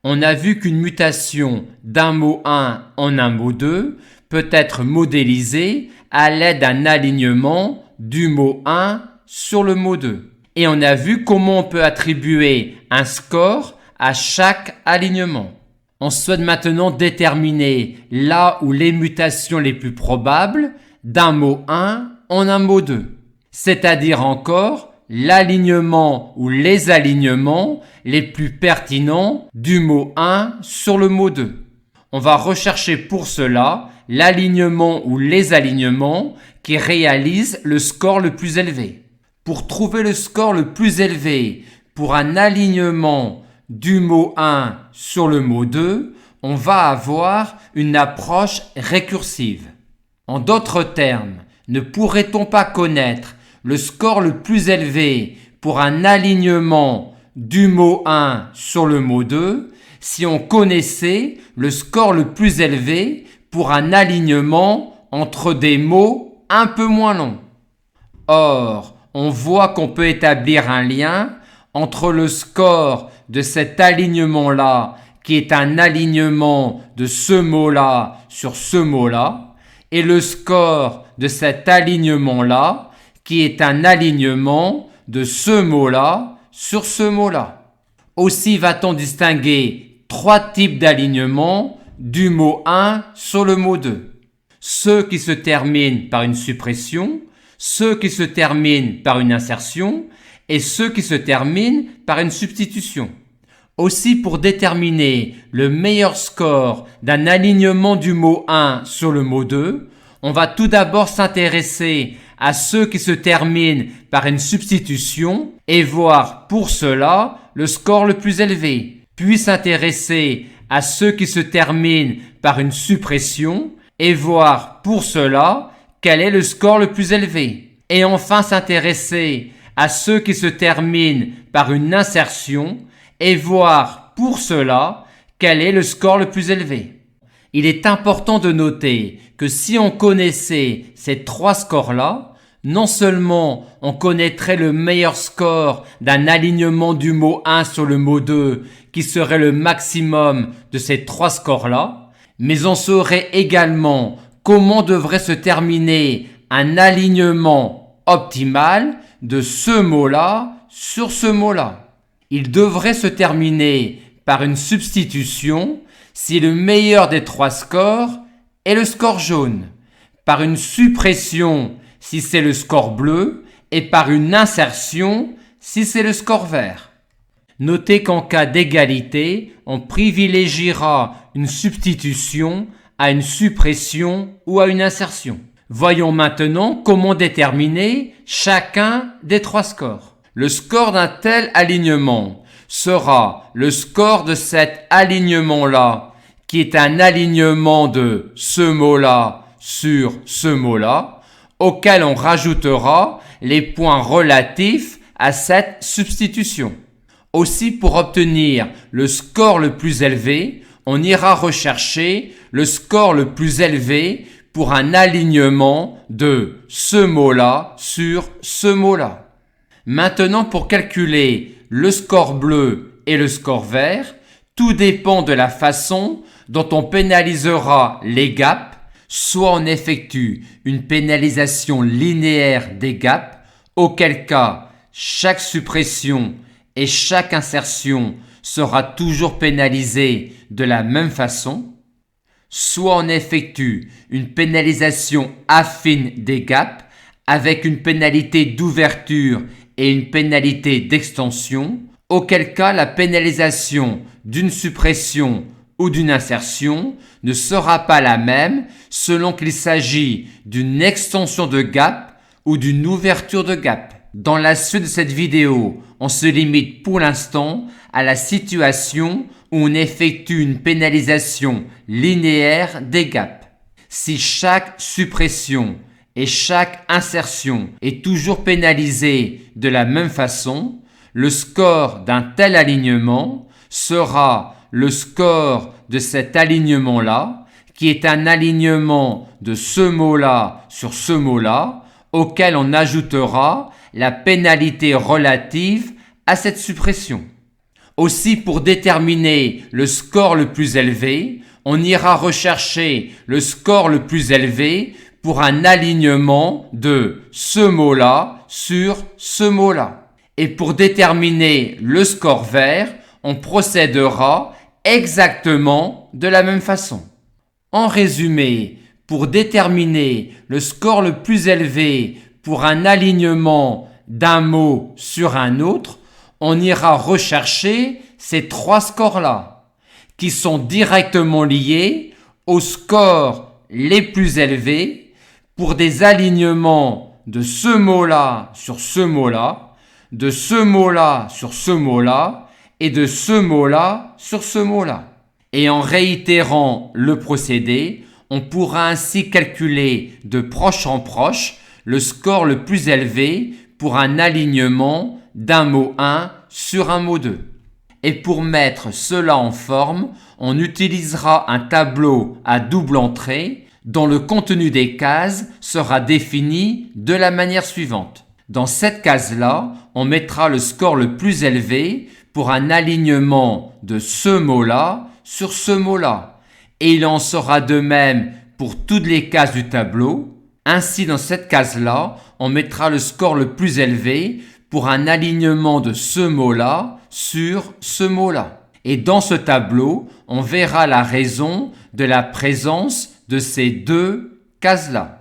On a vu qu'une mutation d'un mot 1 en un mot 2 peut être modélisée à l'aide d'un alignement du mot 1 sur le mot 2. Et on a vu comment on peut attribuer un score à chaque alignement. On souhaite maintenant déterminer là où les mutations les plus probables d'un mot 1 en un mot 2, c'est-à-dire encore l'alignement ou les alignements les plus pertinents du mot 1 sur le mot 2. On va rechercher pour cela l'alignement ou les alignements qui réalisent le score le plus élevé. Pour trouver le score le plus élevé pour un alignement du mot 1 sur le mot 2, on va avoir une approche récursive. En d'autres termes, ne pourrait-on pas connaître le score le plus élevé pour un alignement du mot 1 sur le mot 2 si on connaissait le score le plus élevé pour un alignement entre des mots un peu moins longs? Or, on voit qu'on peut établir un lien entre le score de cet alignement-là, qui est un alignement de ce mot-là sur ce mot-là, et le score de cet alignement-là, qui est un alignement de ce mot-là sur ce mot-là. Aussi va-t-on distinguer 3 types d'alignements du mot 1 sur le mot 2. Ceux qui se terminent par une suppression, ceux qui se terminent par une insertion et ceux qui se terminent par une substitution. Aussi, pour déterminer le meilleur score d'un alignement du mot 1 sur le mot 2, on va tout d'abord s'intéresser à ceux qui se terminent par une substitution et voir pour cela le score le plus élevé, puis s'intéresser à ceux qui se terminent par une suppression et voir pour cela quel est le score le plus élevé. Et enfin s'intéresser à ceux qui se terminent par une insertion et voir pour cela quel est le score le plus élevé. Il est important de noter que si on connaissait ces 3 scores-là, non seulement on connaîtrait le meilleur score d'un alignement du mot 1 sur le mot 2 qui serait le maximum de ces 3 scores-là, mais on saurait également comment devrait se terminer un alignement optimal de ce mot-là sur ce mot-là. Il devrait se terminer par une substitution si le meilleur des 3 scores est le score jaune, par une suppression si c'est le score bleu et par une insertion si c'est le score vert. Notez qu'en cas d'égalité, on privilégiera une substitution à une suppression ou à une insertion. Voyons maintenant comment déterminer chacun des 3 scores. Le score d'un tel alignement sera le score de cet alignement-là, qui est un alignement de ce mot-là sur ce mot-là, auquel on rajoutera les points relatifs à cette substitution. Aussi, pour obtenir le score le plus élevé, on ira rechercher le score le plus élevé pour un alignement de ce mot-là sur ce mot-là. Maintenant, pour calculer le score bleu et le score vert, tout dépend de la façon dont on pénalisera les gaps. Soit on effectue une pénalisation linéaire des gaps, auquel cas chaque suppression et chaque insertion sera toujours pénalisée de la même façon, soit on effectue une pénalisation affine des gaps avec une pénalité d'ouverture et une pénalité d'extension, auquel cas la pénalisation d'une suppression ou d'une insertion ne sera pas la même selon qu'il s'agit d'une extension de gap ou d'une ouverture de gap. Dans la suite de cette vidéo, on se limite pour l'instant à la situation où on effectue une pénalisation linéaire des gaps. Si chaque suppression et chaque insertion est toujours pénalisée de la même façon, le score d'un tel alignement sera le score de cet alignement-là, qui est un alignement de ce mot-là sur ce mot-là, auquel on ajoutera la pénalité relative à cette suppression. Aussi, pour déterminer le score le plus élevé, on ira rechercher le score le plus élevé pour un alignement de ce mot-là sur ce mot-là. Et pour déterminer le score vert, on procédera exactement de la même façon. En résumé, pour déterminer le score le plus élevé pour un alignement d'un mot sur un autre, on ira rechercher ces trois scores-là, qui sont directement liés aux scores les plus élevés pour des alignements de ce mot-là sur ce mot-là, de ce mot-là sur ce mot-là, et de ce mot-là sur ce mot-là. Et en réitérant le procédé, on pourra ainsi calculer de proche en proche le score le plus élevé pour un alignement d'un mot 1 sur un mot 2. Et pour mettre cela en forme, on utilisera un tableau à double entrée dont le contenu des cases sera défini de la manière suivante. Dans cette case-là, on mettra le score le plus élevé pour un alignement de ce mot-là sur ce mot-là. Et il en sera de même pour toutes les cases du tableau. Ainsi, dans cette case-là, on mettra le score le plus élevé pour un alignement de ce mot-là sur ce mot-là. Et dans ce tableau, on verra la raison de la présence de ces deux cases-là.